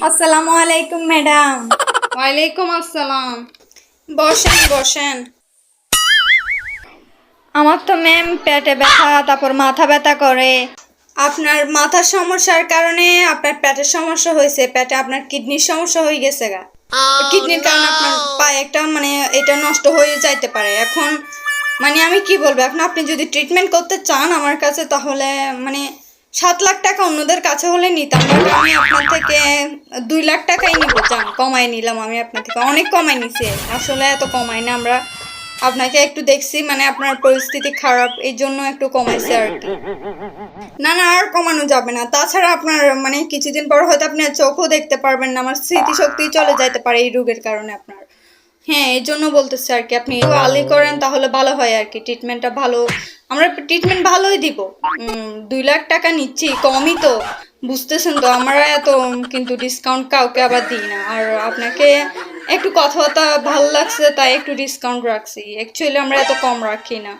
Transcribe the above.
আসসালামু আলাইকুম ম্যাডাম। ওয়ালাইকুম আসসালাম। বসেন বসেন। আমার তো ম্যাম পেটে ব্যথা, তারপর মাথা ব্যথা করে। আপনার মাথার সমস্যার কারণে আপনার পেটের সমস্যা হয়েছে, পেটে আপনার কিডনির সমস্যা হয়ে গেছে গা। কিডনির কারণে আপনার পায়ে একটা এটা নষ্ট হয়ে যাইতে পারে। এখন আমি কি বলবো, এখন আপনি যদি ট্রিটমেন্ট করতে চান আমার কাছে, তাহলে 7 লাখ টাকা অন্যদের কাছে হলে নিতাম, বাট আমি আপনার থেকে 2 লাখ টাকাই নিব। চান কমাই নিলাম, আমি আপনার থেকে অনেক কমাই নিছি। আসলে এত কমাই না আমরা, আপনাকে একটু দেখছি আপনার পরিস্থিতি খারাপ, এই জন্য একটু কমাইছে আর কি। না না, আর কমানো যাবে না। তাছাড়া আপনার কিছুদিন পর হয়তো আপনি আর চোখও দেখতে পারবেন না, আমার স্মৃতিশক্তি চলে যাইতে পারে এই রোগের কারণে আপনার। হ্যাঁ, এই জন্য বলতেছি আর কি, আপনি একটু আর্লি করেন তাহলে ভালো হয় আর কি। ট্রিটমেন্টটা ভালো, আমরা ট্রিটমেন্ট ভালোই দিব। 2 লাখ টাকা নিচ্ছি, কমই তো, বুঝতেছেন তো। আমরা এত কিন্তু ডিসকাউন্ট কাউকে আবার দিই না। আর আপনাকে একটু কথাবার্তা ভালো লাগছে তাই একটু ডিসকাউন্ট রাখছি, অ্যাকচুয়ালি আমরা এত কম রাখি না।